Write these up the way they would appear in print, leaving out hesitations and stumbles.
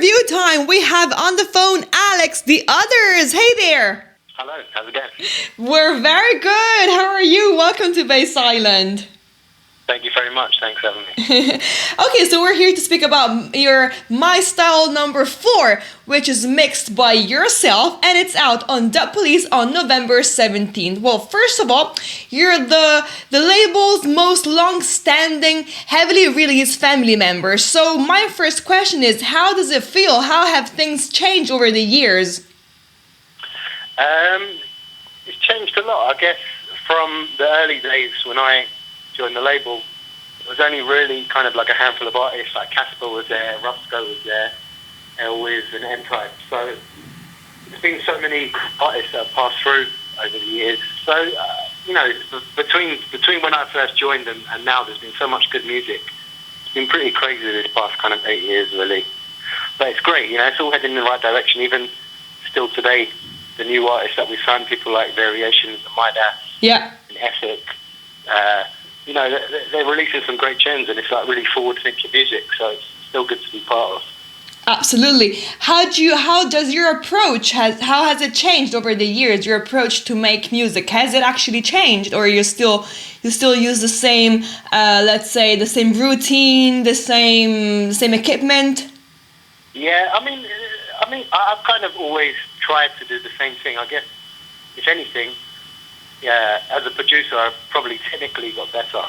interview time. We have on the phone Alex, the others. Hey there. Hello, how's it going? We're very good. How are you? Welcome to Base Island. Thank you very much. Thanks for having me. Okay, so we're here to speak about your My Style number 4, which is mixed by yourself, and it's out on Dub Police on November 17th. Well, first of all, you're the label's most long-standing, heavily released family member. So my first question is, how does it feel? How have things changed over the years? It's changed a lot, I guess, from the early days when I joined the label. It was only really kind of like a handful of artists, like Casper was there, Roscoe was there, Elwiz and M-Type. So there's been so many artists that have passed through over the years. So, between when I first joined them and now, there's been so much good music. It's been pretty crazy this past kind of 8 years, really. But it's great, it's all heading in the right direction. Even still today, the new artists that we signed, people like Variations and Midas and Ethic, they're releasing some great tunes, and it's like really forward-thinking music, so it's still good to be part of. Absolutely. How does your approach how has it changed over the years? Your approach to make music, has it actually changed, or you still use the same let's say the same routine, the same equipment? Yeah, I mean, I've kind of always tried to do the same thing. I guess, if anything, as a producer, I've probably technically got better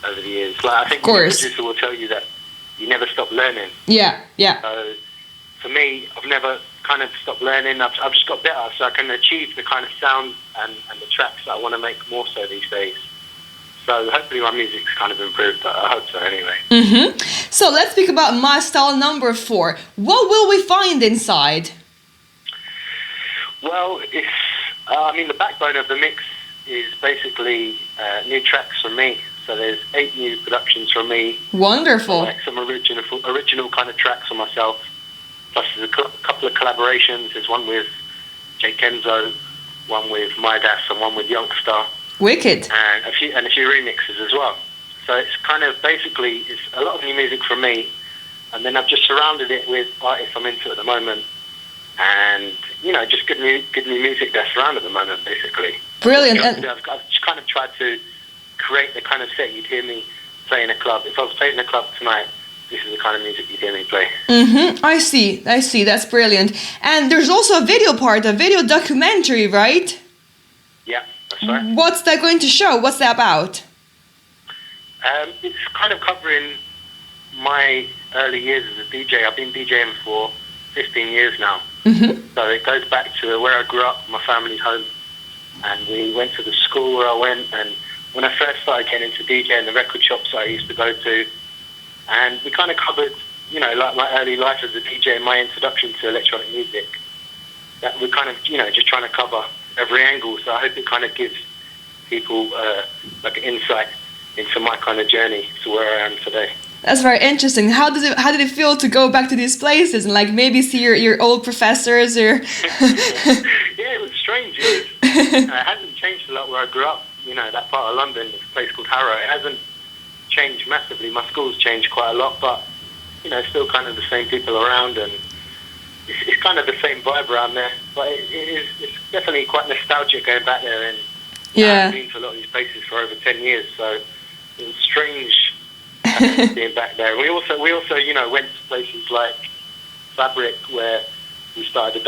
over the years. Like, I think the producer will tell you that you never stop learning. Yeah. So for me, I've never kind of stopped learning. I've just got better, so I can achieve the kind of sound and the tracks that I want to make more so these days. So hopefully my music's kind of improved. I hope so anyway. Mm-hmm. So let's speak about My Style number 4. What will we find inside? Well, the backbone of the mix is basically new tracks from me. So there's 8 new productions from me. Wonderful. Like some original kind of tracks for myself. Plus there's a couple of collaborations. There's one with Jay Kenzo, one with Midas, and one with Youngster. Wicked. And a few remixes as well. So it's kind of basically it's a lot of new music from me, and then I've just surrounded it with artists I'm into at the moment, and just good new music that's around at the moment, basically. Brilliant. I've just kind of tried to create the kind of set you'd hear me play in a club. If I was playing in a club tonight, this is the kind of music you'd hear me play. Mm-hmm. I see. That's brilliant. And there's also a video documentary, right? Yeah, that's right. What's that going to show? What's that about? It's kind of covering my early years as a DJ. I've been DJing for 15 years now. Mm-hmm. So it goes back to where I grew up, my family's home. And we went to the school where I went. And when I first started getting into DJing, the record shops I used to go to. And we kind of covered, like my early life as a DJ and my introduction to electronic music. That we're kind of, just trying to cover every angle. So I hope it kind of gives people like an insight into my kind of journey to where I am today. That's very interesting. How did it feel to go back to these places and like maybe see your old professors or? Yeah, it was strange. It hasn't changed a lot where I grew up. That part of London, it's a place called Harrow. It hasn't changed massively. My school's changed quite a lot, but still kind of the same people around, and it's kind of the same vibe around there. But it's definitely quite nostalgic going back there, and I've been to a lot of these places for over 10 years, so it was strange being back there. We also went to places like Fabric, where we started a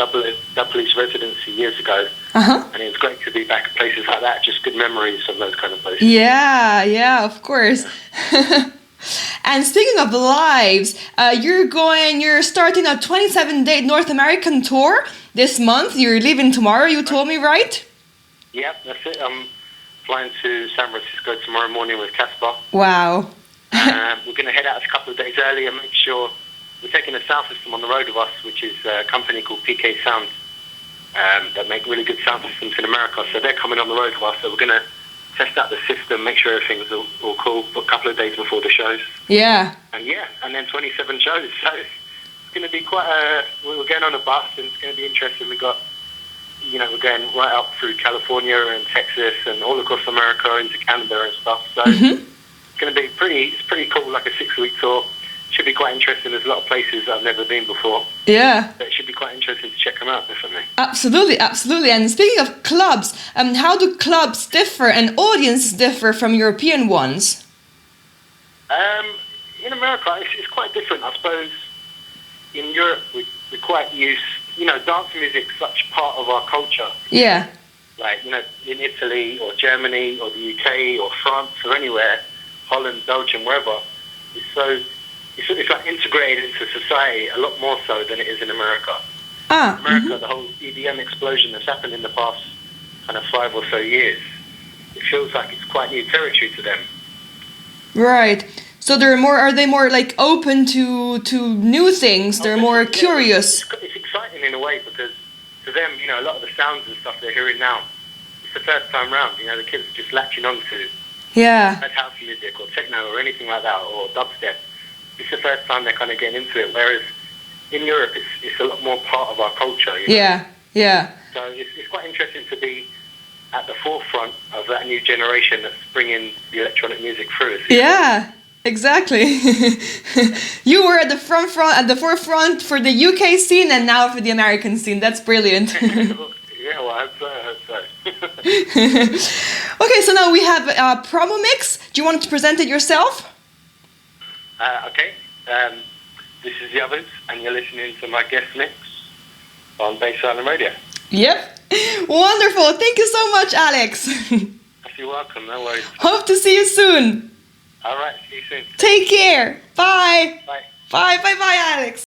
Dub Police residency years ago, and it was great to be back at places like that. Just good memories from those kind of places. Yeah, of course. Yeah. And speaking of lives, you're starting a 27-day North American tour this month. You're leaving tomorrow, you told me, right? Yeah, that's it. I'm flying to San Francisco tomorrow morning with Casper. Wow. We're going to head out a couple of days early and make sure we're taking a sound system on the road with us, which is a company called PK Sound that make really good sound systems in America. So they're coming on the road with us. So we're going to test out the system, make sure everything's all cool for a couple of days before the shows. Yeah. And then 27 shows. So it's going to be quite we're going on a bus, and it's going to be interesting. We're going right up through California and Texas and all across America into Canada and stuff. So it's going to be pretty cool, like a 6-week tour. should be quite interesting. There's a lot of places that I've never been before. Yeah. But it should be quite interesting to check them out, definitely. Absolutely, absolutely. And speaking of clubs, how do clubs differ and audiences differ from European ones? In America, it's quite different. I suppose in Europe, we're quite used, dance music's such part of our culture. Yeah. Like, in Italy or Germany or the UK or France or anywhere, Holland, Belgium, wherever, it's like integrated into society a lot more so than it is in America. America, the whole EDM explosion that's happened in the past kind of 5 or so years, it feels like it's quite new territory to them. Right. So are they more like open to new things? They're more curious. It's exciting in a way because to them, a lot of the sounds and stuff they're hearing now, it's the first time round. The kids are just latching onto house music or techno or anything like that or dubstep. It's the first time they're kind of getting into it. Whereas in Europe, it's a lot more part of our culture. Yeah. So it's quite interesting to be at the forefront of that new generation that's bringing the electronic music through. Yeah. Exactly. You were at the forefront for the UK scene and now for the American scene. That's brilliant. Yeah, well, I hope so. Okay, so now we have a promo mix. Do you want to present it yourself? Okay. This is the Others, and you're listening to my guest mix on Bass Island Radio. Yep. Wonderful. Thank you so much, Alex. You're welcome. No worries. Hope to see you soon. All right. See you soon. Take care. Bye. Bye. Bye, Alex.